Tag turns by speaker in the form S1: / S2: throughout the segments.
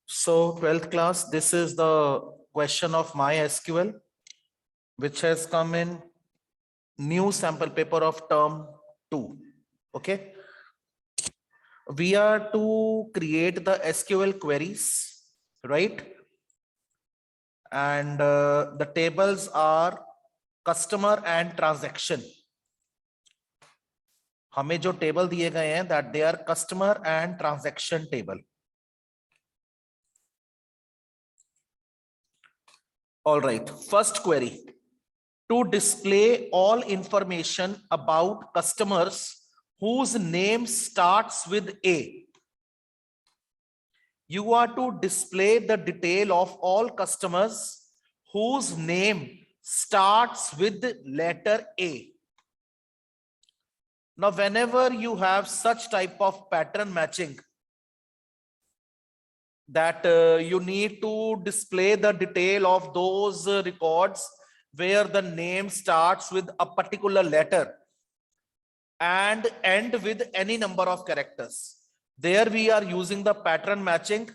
S1: So 12th class, this is the question of MySQL, which has come in new sample paper of term 2. Okay. We are to create the SQL queries, right? And the tables are customer and transaction. हमें जो table दिए गए हैं that they are customer and transaction table. All right, first query. To display all information about customers whose name starts with A. You are to display the detail of all customers whose name starts with letter A. Now, whenever you have such type of pattern matching, that you need to display the detail of those records where the name starts with a particular letter and end with any number of characters. There we are using the pattern matching,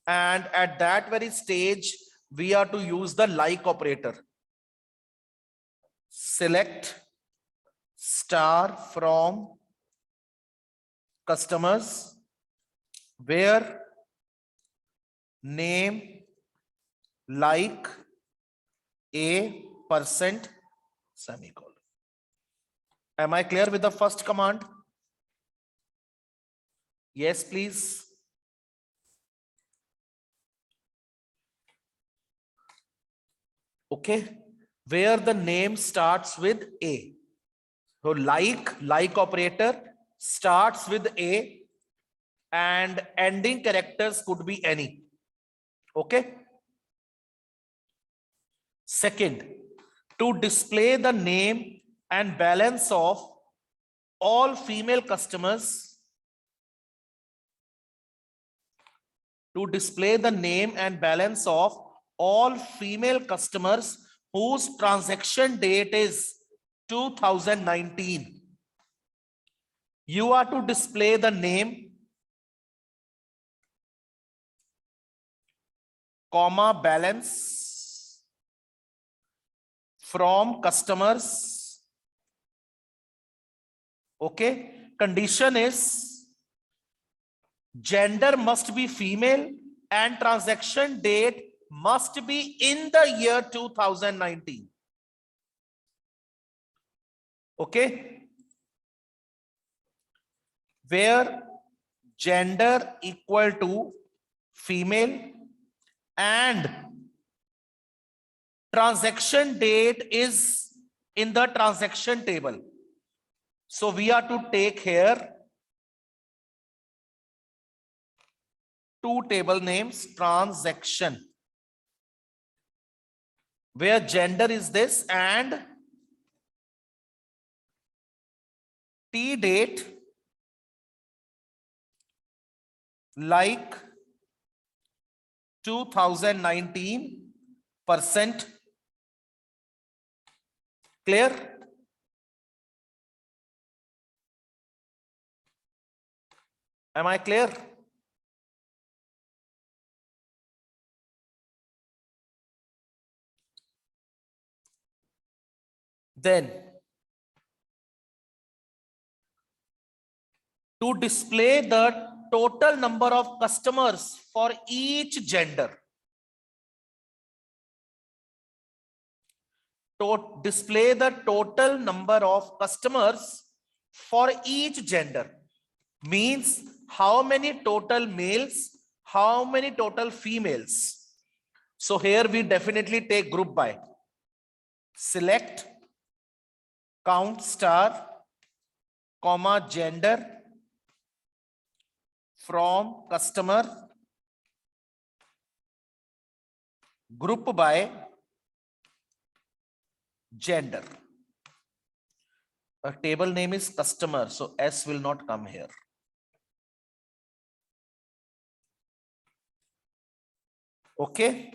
S1: and at that very stage we are to use the like operator. Select star from customers where name like a % semicolon. Am I clear with the first command? Yes, please. Okay, where the name starts with A. So like operator starts with A and ending characters could be any. Okay. Second, to display the name and balance of all female customers, to display the name and balance of all female customers whose transaction date is 2019. You are to display the name, comma, balance from customers. Okay. Condition is gender must be female and transaction date must be in the year 2019. Okay. Where gender equal to female and transaction date is in the transaction table. So we are to take here two table names, transaction, where gender is this and T date like 2019 %. Clear? Am I clear? Then to display the total number of customers for each gender. To display the total number of customers for each gender means how many total males, how many total females. So here we definitely take group by. Select count star, comma, gender from customer, group by gender. A table name is customer, so S will not come here. Okay.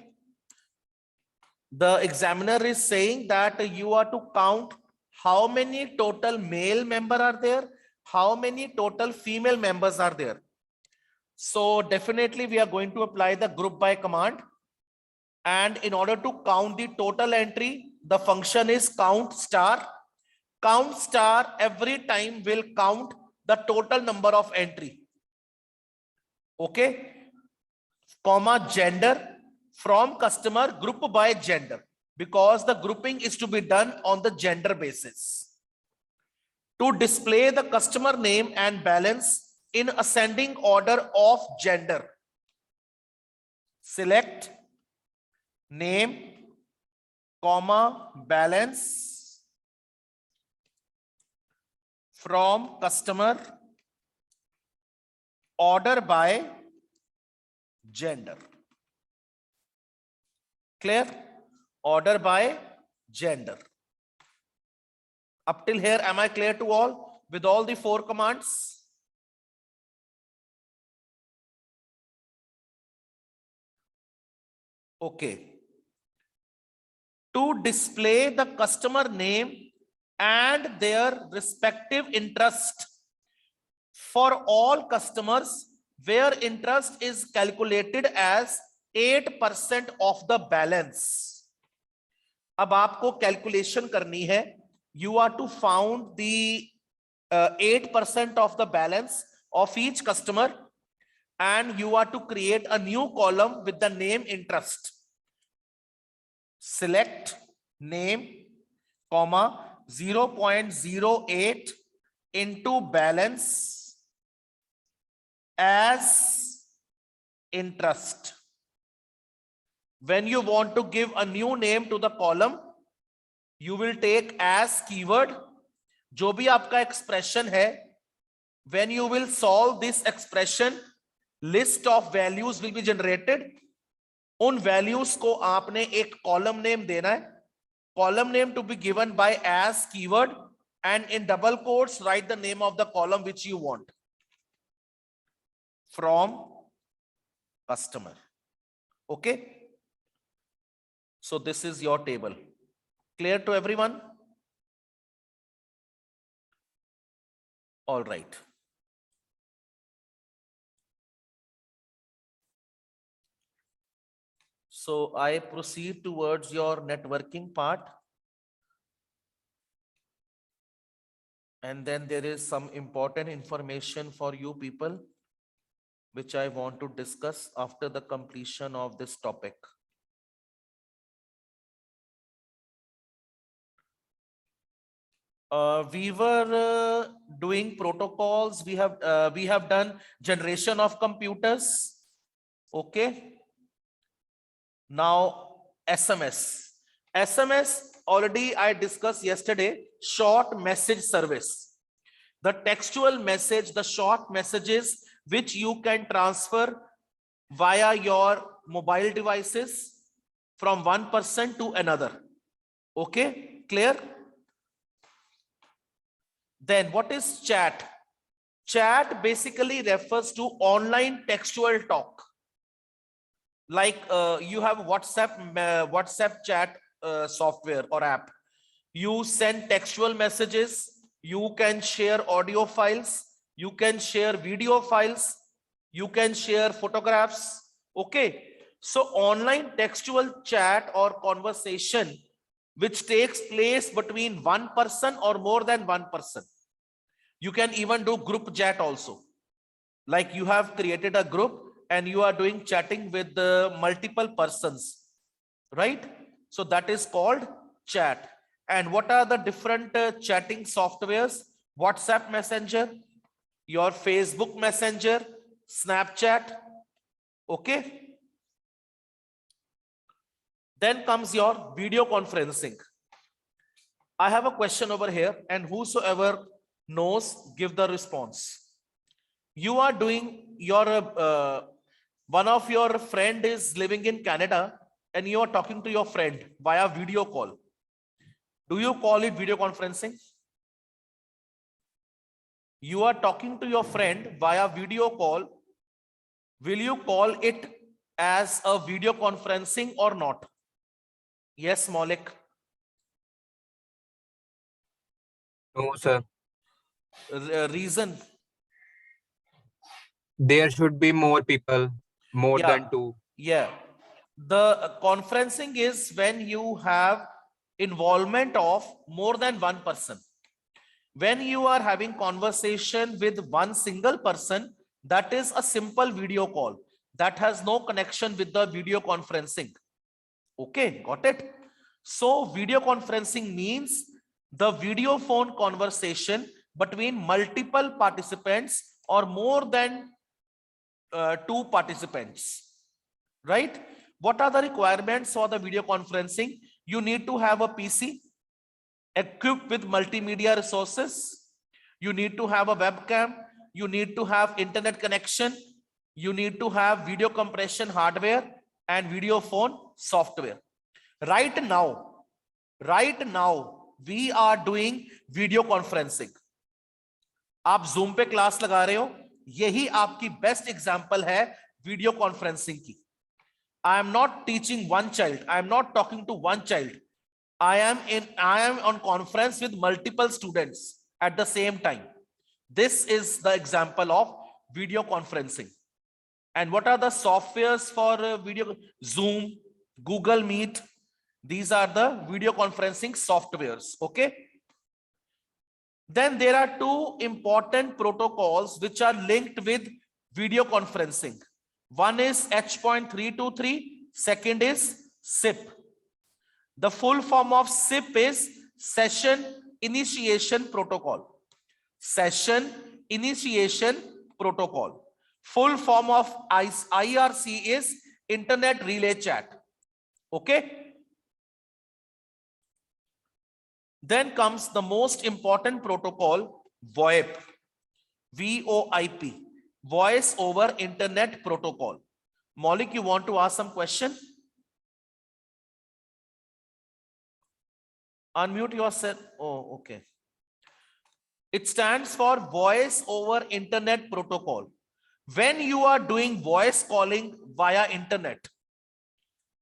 S1: The examiner is saying that you are to count how many total male members are there, how many total female members are there. So definitely we are going to apply the group by command. And in order to count the total entry, the function is count star. Count star every time will count the total number of entry. Okay. Comma gender from customer group by gender, because the grouping is to be done on the gender basis. To display the customer name and balance in ascending order of gender, select name, comma, balance from customer, order by gender. Clear? Order by gender. Up till here, am I clear to all with all the 4 commands? Okay. To display the customer name and their respective interest for all customers where interest is calculated as 8% of the balance. अब आपको calculation करनी है. You are to found the 8% of the balance of each customer, and you are to create a new column with the name interest. Select name, comma, 0.08 into balance as interest. When you want to give a new name to the column, you will take as keyword. जो भी आपका expression है, when you will solve this expression, list of values will be generated. उन values को आपने एक column name देना है. Column name to be given by as keyword, and in double quotes write the name of the column which you want. From customer. Okay. So this is your table. Clear to everyone? All right. So I proceed towards your networking part. And then there is some important information for you people, which I want to discuss after the completion of this topic. We were doing protocols. We have done generation of computers. Okay. Now SMS. SMS already I discussed yesterday. Short message service. The textual message, the short messages which you can transfer via your mobile devices from one person to another. Okay, clear? Then what is chat? Chat basically refers to online textual talk. Like you have WhatsApp chat software or app. You send textual messages. You can share audio files. You can share video files. You can share photographs. Okay. So online textual chat or conversation which takes place between one person or more than one person. You can even do group chat also. Like you have created a group and you are doing chatting with multiple persons, right? So that is called chat. And what are the different chatting softwares? WhatsApp Messenger, your Facebook Messenger, Snapchat. Okay. Then comes your video conferencing. I have a question over here, and whosoever knows, give the response. You are doing your one of your friend is living in Canada and you are talking to your friend via video call. Do you call it video conferencing? You are talking to your friend via video call. Will you call it as a video conferencing or not? Yes, Malik.
S2: No, sir.
S1: Reason?
S2: There should be more people, more
S1: Yeah,
S2: than two.
S1: yeah. The conferencing is when you have involvement of more than one person. When you are having conversation with one single person, that is a simple video call that has no connection with the video conferencing. Okay, got it? So video conferencing means the video phone conversation between multiple participants or more than two participants, right? What are the requirements for the video conferencing? You need to have a PC equipped with multimedia resources. You need to have a webcam. You need to have internet connection. You need to have video compression hardware and video phone software. Right now, we are doing video conferencing. आप Zoom पे class लगा रहे हो, यही आपकी best example है video conferencing की. I am not teaching one child. I am not talking to one child. I am on conference with multiple students at the same time. This is the example of video conferencing. And what are the softwares for video? Zoom, Google Meet. These are the video conferencing softwares. Okay. Then there are two important protocols which are linked with video conferencing. One is H.323, second is SIP. The full form of SIP is Session Initiation Protocol. Session Initiation Protocol. Full form of IRC is Internet Relay Chat. Okay. Then comes the most important protocol, VoIP. VoIP. Voice over Internet Protocol. Maulik, you want to ask some question? Unmute yourself. Oh, okay. It stands for Voice over Internet Protocol. When you are doing voice calling via internet,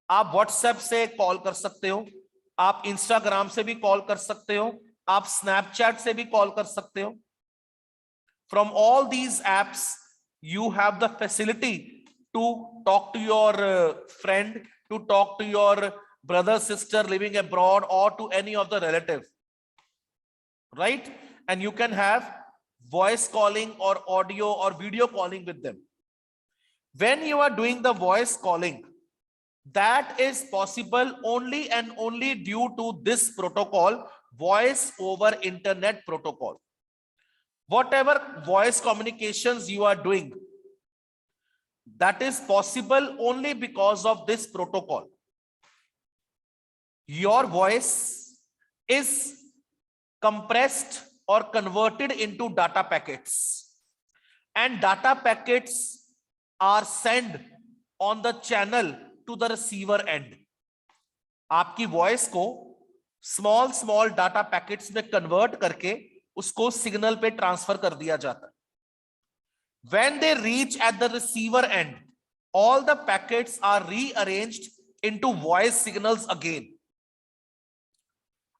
S1: आप WhatsApp से call कर सकते हो, आप Instagram से भी call कर सकते हो, आप Snapchat से भी कॉल कर सकते हो. From all these apps, you have the facility to talk to your friend, to talk to your brother, sister living abroad, or to any of the relative, right? And you can have voice calling or audio or video calling with them. When you are doing the voice calling, that is possible only and only due to this protocol, voice over internet protocol. Whatever voice communications you are doing, that is possible only because of this protocol. Your voice is compressed or converted into data packets, and data packets are sent on the channel to the receiver end. आपकी voice को small data packets में convert करके उसको signal पे transfer कर दिया जाता है. When they reach at the receiver end, all the packets are rearranged into voice signals again.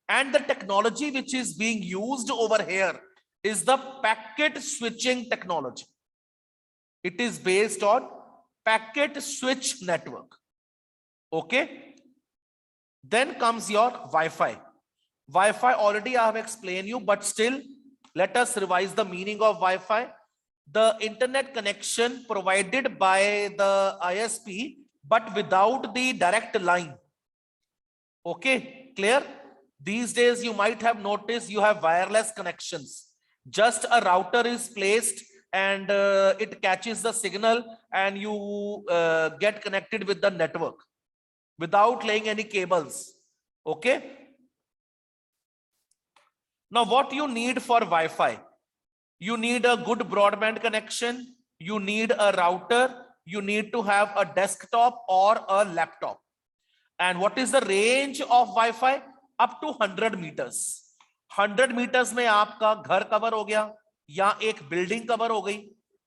S1: And the technology which is being used over here is the packet switching technology. It is based on packet switch network. Okay. Then comes your Wi-Fi. Wi-Fi already I have explained you, but still let us revise the meaning of Wi-Fi. The internet connection provided by the ISP, but without the direct line. Okay, clear? These days you might have noticed you have wireless connections. Just a router is placed and it catches the signal and you get connected with the network without laying any cables. Okay. Now what you need for Wi-Fi? You need a good broadband connection. You need a router. You need to have a desktop or a laptop. And what is the range of Wi-Fi? Up to 100 meters. 100 meters में आपका घर cover हो गया, या एक building cover हो गई,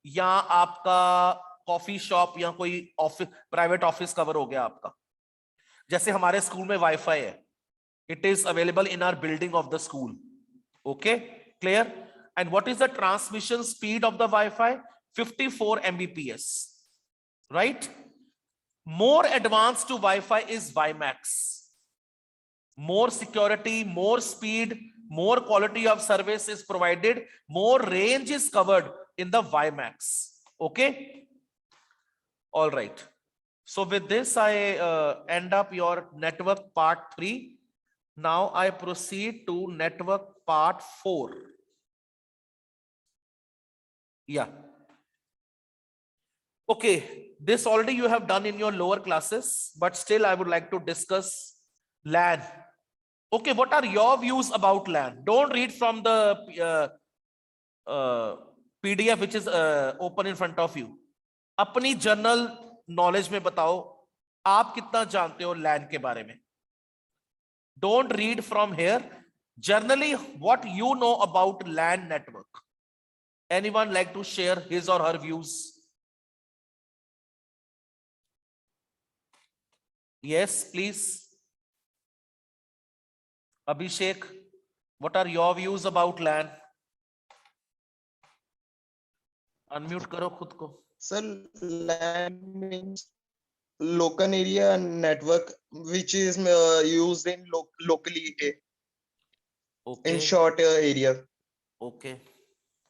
S1: या आपका कॉफी शॉप या कोई ऑफिस, प्राइवेट ऑफिस कवर हो गया आपका. जैसे हमारे स्कूल में वाईफाई है, it is available in our building of the school. Okay, clear? And what is the transmission speed of the Wi-Fi? 54 Mbps, right? More advanced to Wi-Fi is WiMAX. More security, more speed, more quality of service is provided, more range is covered in the WiMAX. Okay. All right. So with this, I end up your network part 3. Now I proceed to network part 4. Yeah. Okay. This already you have done in your lower classes, but still I would like to discuss LAN. Okay. What are your views about LAN? Don't read from the PDF which is open in front of you. अपनी general knowledge में बताओ आप कितना जानते हो लैन के बारे में. Don't read from here. Generally, what you know about LAN network? Anyone like to share his or her views? Yes, please. Abhishek, what are your views about LAN? Unmute करो खुद को.
S3: Sir, LAN means local area network, which is used in locally
S1: Okay.
S3: in short area.
S1: Okay.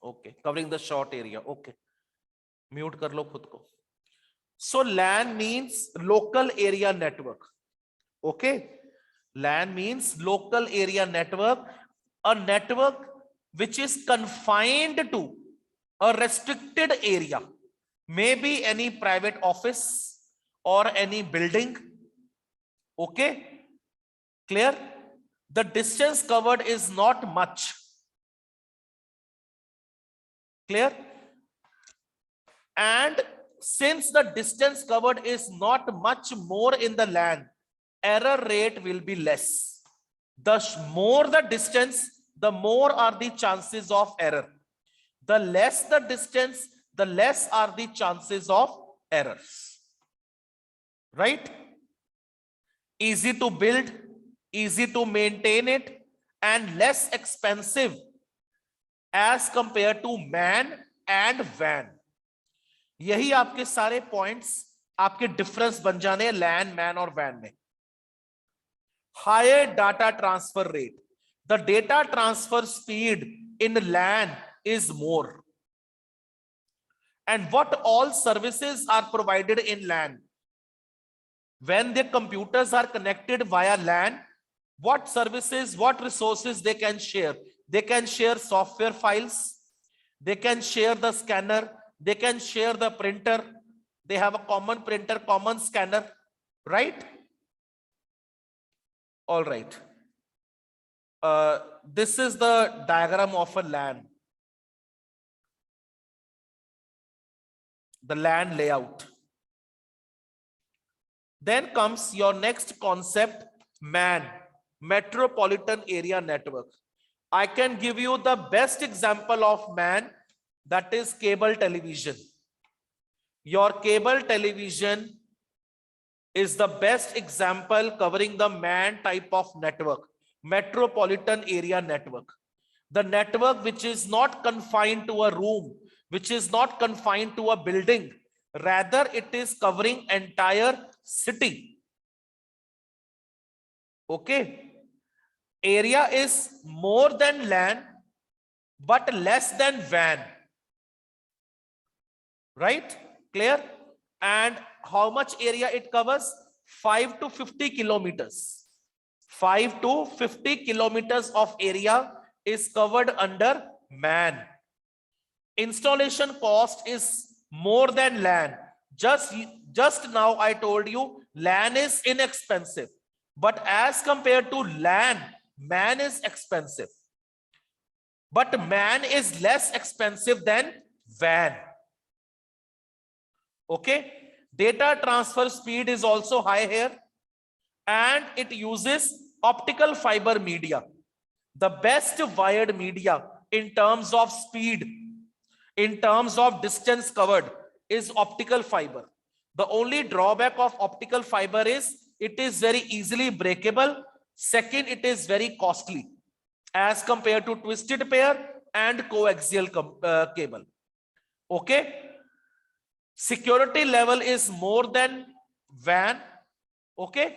S1: Okay. Covering the short area. Okay. Mute कर लो खुद को. So LAN means local area network. Okay. LAN means local area network, a network which is confined to a restricted area, maybe any private office or any building. Okay. Clear? The distance covered is not much. Clear? And since the distance covered is not much more in the LAN, error rate will be less. The more the distance, the more are the chances of error. The less the distance, the less are the chances of errors. Right? Easy to build, easy to maintain it, and less expensive as compared to MAN and WAN. यही आपके सारे points आपके difference बन जाने हैं लैन, man और van में. Higher data transfer rate. The data transfer speed in LAN is more. And what all services are provided in LAN? When the computers are connected via LAN, what services, what resources they can share? They can share software files. They can share the scanner. They can share the printer. They have a common printer, common scanner, right? All right. This is the diagram of a LAN. The LAN layout. Then comes your next concept, MAN, Metropolitan Area Network. I can give you the best example of MAN, that is cable television. Your cable television is the best example covering the MAN type of network, Metropolitan Area Network. The network which is not confined to a room, which is not confined to a building, rather it is covering entire city. Okay. Area is more than LAN, but less than WAN. Right? Clear? And how much area it covers? 5 to 50 kilometers. 5 to 50 kilometers of area is covered under MAN. Installation cost is more than LAN. Just now I told you LAN is inexpensive. But as compared to LAN, MAN is expensive. But MAN is less expensive than WAN. Okay. Data transfer speed is also high here. And it uses optical fiber media. The best wired media in terms of speed, in terms of distance covered, is optical fiber. The only drawback of optical fiber is it is very easily breakable. Second, it is very costly as compared to twisted pair and coaxial cable. Okay. security level is more than WAN. Okay,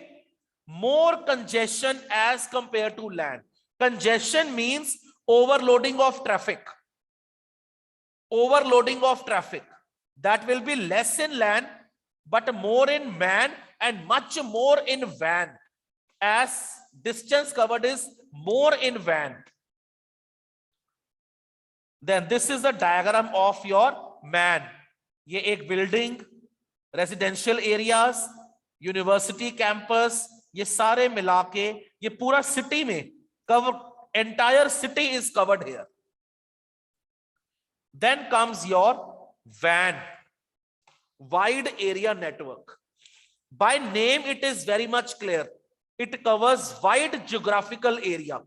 S1: more congestion as compared to LAN. Congestion means overloading of traffic. Overloading of traffic. That will be less in LAN, but more in MAN and much more in WAN, as distance covered is more in WAN. Then this is the diagram of your MAN. ये एक building, residential areas, university campus, ये सारे मिला के ये पूरा city में cover, entire city is covered here. Then comes your WAN, wide area network. By name it is very much clear. It covers wide geographical area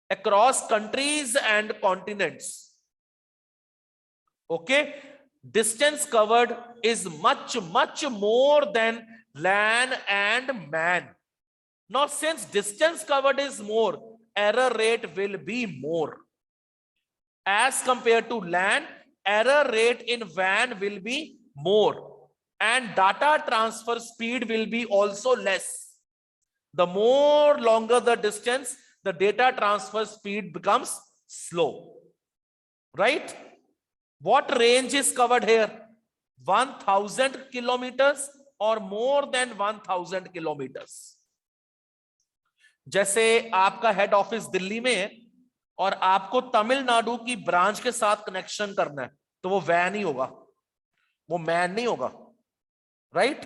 S1: across countries and continents. Okay, distance covered is much more than LAN and MAN. Now, since distance covered is more, error rate will be more. As compared to LAN, error rate in WAN will be more, and data transfer speed will be also less. The more longer the distance, the data transfer speed becomes slow, right? What range is covered here? 1000 kilometers or more than 1000 kilometers. जैसे आपका head office Delhi में है और आपको तमिलनाडु की branch के साथ connection करना है, तो वो वैन ही होगा, वो मैन नहीं होगा, right?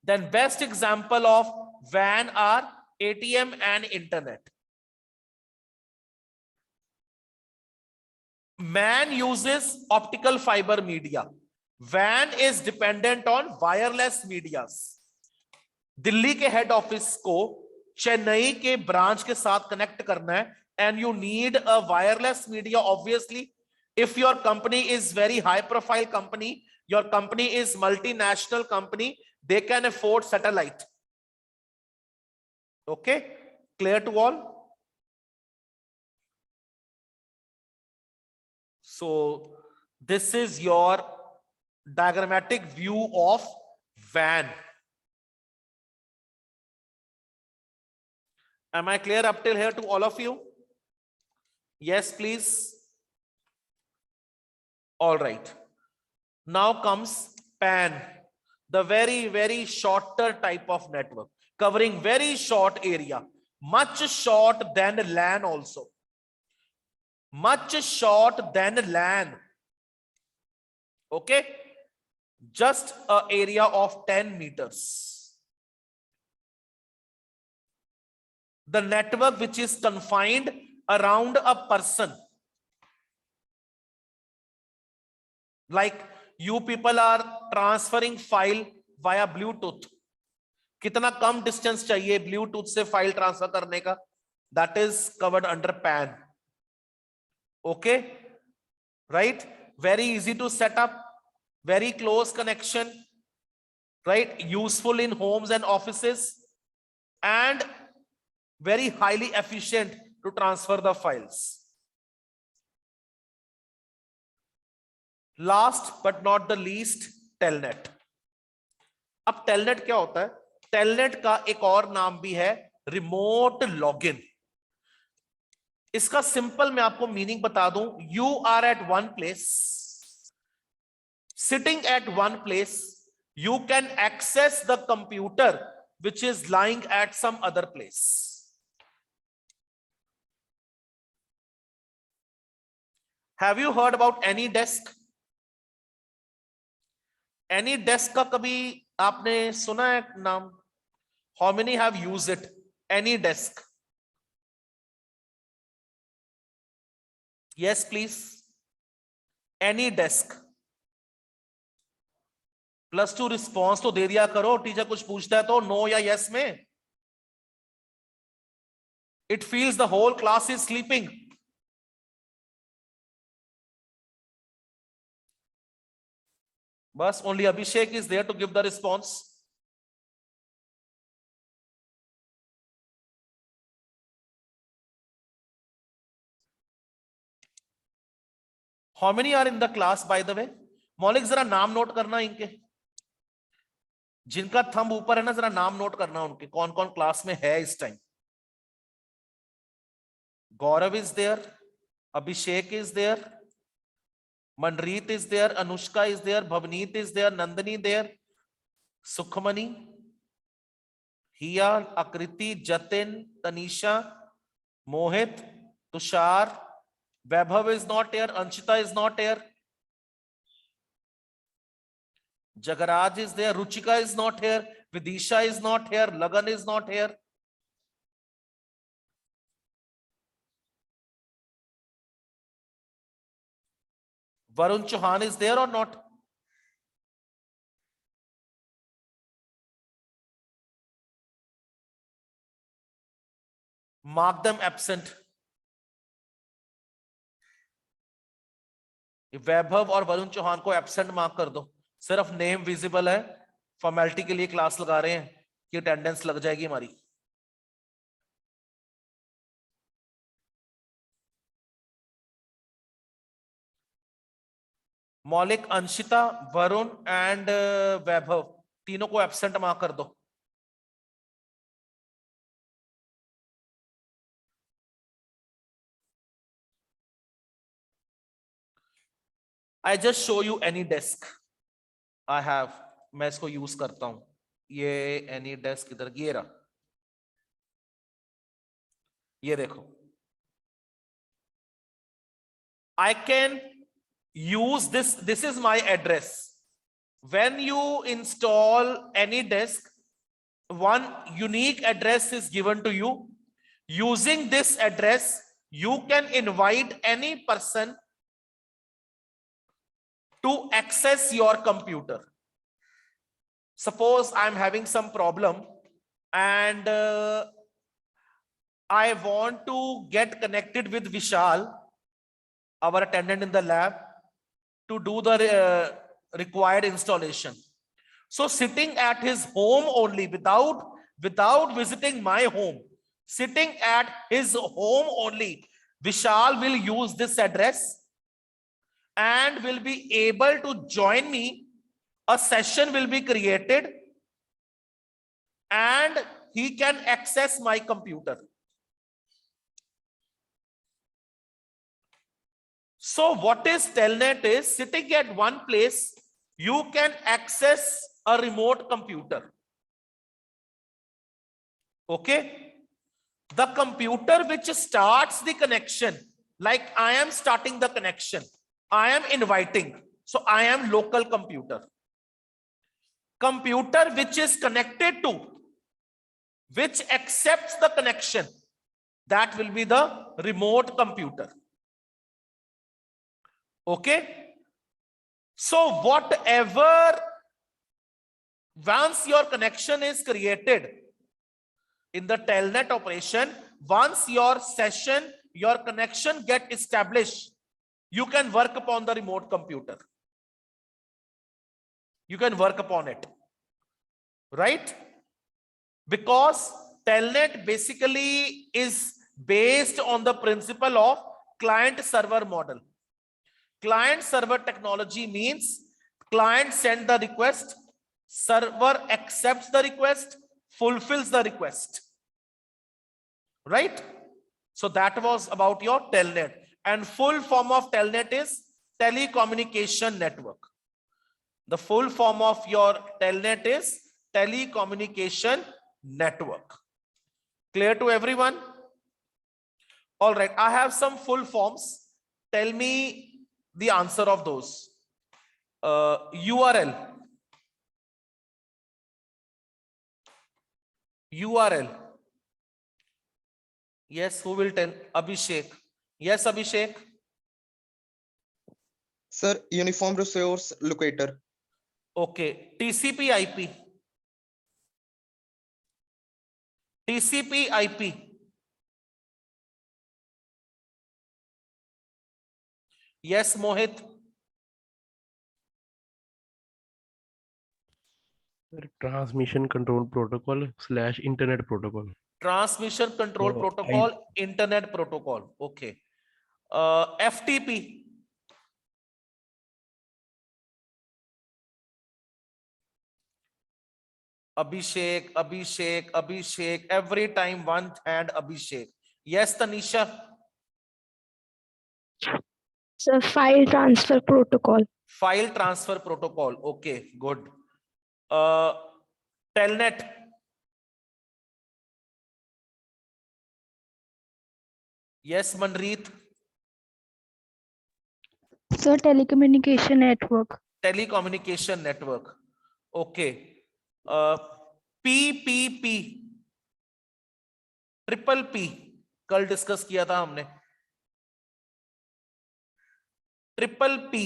S1: Then best example of WAN are ATM and internet. MAN uses optical fiber media. WAN is dependent on wireless medias. Delhi के हेड ऑफिस को चेन्नई के ब्रांच के साथ कनेक्ट करना है, and you need a wireless media. Obviously, if your company is very high profile company, your company is multinational company, they can afford satellite. Okay, clear to all? So this is your diagrammatic view of WAN. Am I clear up till here to all of you? Yes, please. All right. Now comes PAN, the very shorter type of network, covering very short area, much short than LAN also. Much short than LAN. Okay, just an area of 10 meters. The network which is confined around a person. Like you people are transferring file via Bluetooth. कितना कम distance चाहिए Bluetooth से file transfer करने का? That is covered under PAN. Okay, right? Very easy to set up, very close connection, right? Useful in homes and offices, and very highly efficient to transfer the files. Last but not the least, telnet. अब telnet क्या होता है? Telnet का एक और नाम भी है remote login. इसका सिंपल मैं आपको मीनिंग बता दूं. You are at one place, sitting at one place, you can access the computer which is lying at some other place. Have you heard about any desk? Any desk का कभी आपने सुना है नाम? How many have used it? Any desk? Yes, please. Any desk. +2 response तो दे दिया करो, teacher कुछ पूछता है तो नो या यस में. It feels the whole class is sleeping. Bas only Abhishek is there to give the response. How many are in the class, by the way? मौलिक जरा नाम नोट करना इनके, जिनका थंब ऊपर है ना, जरा नाम नोट करना उनके, कौन कौन क्लास में है इस time. Gaurav is there, Abhishek is there, Manreet is there, Anushka is there, Bhavneet is there, Nandini there, Sukhmani, Hiya, Aakriti, Jatin, Tanisha, Mohit, Tushar, Vaibhav is not here, Anshita is not here, Jagraj is there, Ruchika is not here, Vidisha is not here, Lagan is not here, Varun Chauhan is there or not? Mark them absent. Vaibhav और वरुण चौहान को absent mark कर दो, सिर्फ name visible है, formality के लिए class लगा रहे हैं कि अटेंडेंस लग जाएगी हमारी। मौलिक, अंशिता, वरुण एंड वैभव तीनों को एब्सेंट मार्क कर दो। I just show you any desk I have, मैं इसको यूज करता हूं, ये any desk इधर, ये रहा, ये देखो, I can use this, this is my address. When you install any desk, one unique address is given to you. Using this address, you can invite any person to access your computer. Suppose I'm having some problem and I want to get connected with Vishal, our attendant in the lab, to do the required installation. So sitting at his home only, without visiting my home, sitting at his home only, Vishal will use this address and will be able to join me. A session will be created and he can access my computer. So what is telnet is, sitting at one place, you can access a remote computer. Okay? The computer which starts the connection, like I am starting the connection, I am inviting, so I am local computer. Computer which is connected to, which accepts the connection, that will be the remote computer. Okay? So whatever, once your connection is created in the telnet operation, once your session, your connection get established, you can work upon the remote computer. You can work upon it, right? Because telnet basically is based on the principle of client server model. Client server technology means client sends the request, server accepts the request, fulfills the request, right? So that was about your telnet, and full form of telnet is telecommunication network. The full form of your telnet is telecommunication network. Clear to everyone? All right, I have some full forms. Tell me the answer of those. URL. Yes, who will tell? Abhishek. Yes, Abhishek.
S3: Sir, uniform resource locator.
S1: Okay. TCP IP. TCP IP. Yes, Mohit.
S4: Transmission control protocol / internet protocol.
S1: Transmission control
S4: Oh,
S1: protocol, internet protocol. Okay. FTP. Abhishek, Abhishek, Abhishek. Every time one hand, Abhishek. Yes, Tanisha.
S5: Sir, file transfer protocol.
S1: File transfer protocol. Okay, good. Telnet. Yes, Manreet.
S5: Sir, telecommunication network.
S1: Telecommunication network. Okay. PPP. Triple P कल discuss किया था हमने. Triple P.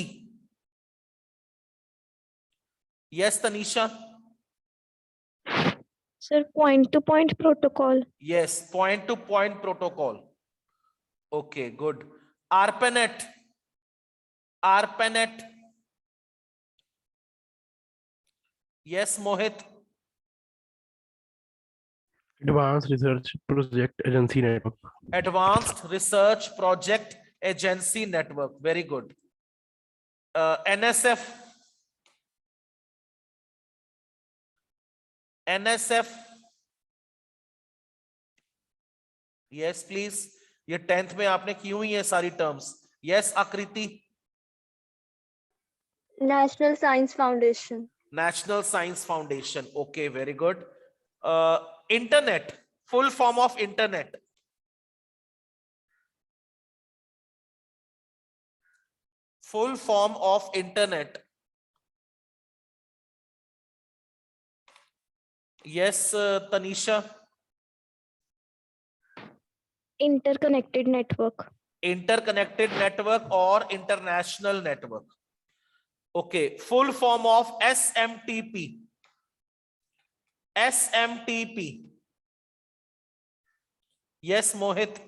S1: Yes Tanisha.
S5: Sir, point-to-point protocol.
S1: Yes, point to point protocol. Okay, good. ARPANET. ARPANET. Yes, Mohit.
S4: Advanced Research Project Agency Network.
S1: Advanced Research Project Agency Network. Very good. NSF. NSF. Yes, please. ये 10th में आपने की हुई है सारी terms. Yes, आकृति.
S6: National Science Foundation.
S1: National Science Foundation. Okay, very good. Internet. Full form of internet. Full form of internet. Yes, Tanisha.
S5: Interconnected network.
S1: Interconnected network or international network. Okay, full form of SMTP. SMTP. Yes, Mohit.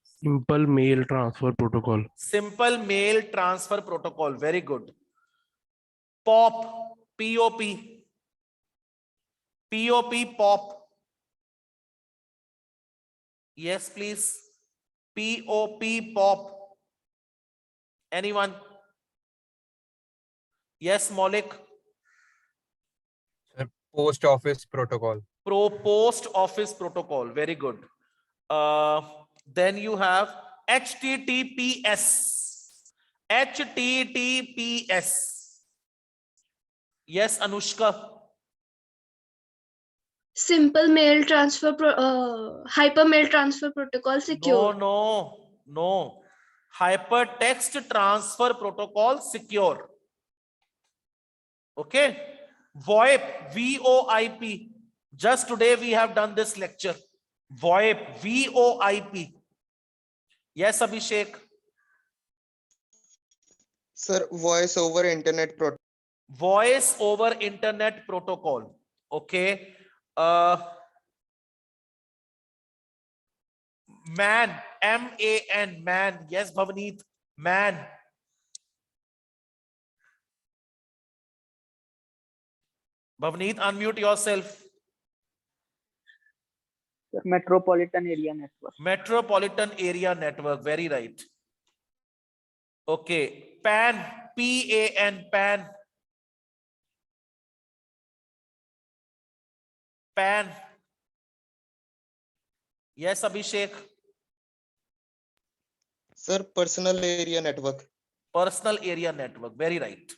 S4: Simple Mail Transfer Protocol.
S1: Simple Mail Transfer Protocol. Very good. POP. POP. POP. POP. Yes, please. POP. POP. Anyone? Yes, Maulik.
S2: Post office protocol.
S1: Post office protocol. Very good. Then you have HTTPS. HTTPS. Yes, Anushka.
S6: Simple mail transfer, hyper mail transfer protocol
S1: No,
S6: secure.
S1: no. Hypertext transfer protocol secure. Okay. VoIP. VoIP. Just today we have done this lecture. VoIP. VoIP. Yes, Abhishek.
S3: Sir, voice over internet protocol.
S1: Voice over internet protocol. Okay. Man. MAN. Man. Yes, Bhavneet. Man. Bhavneet, unmute yourself.
S7: Metropolitan area network.
S1: Metropolitan area network. Very right. Okay. PAN. PAN. PAN. PAN. Yes, Abhishek.
S3: Sir, personal area network.
S1: Personal area network. Very right.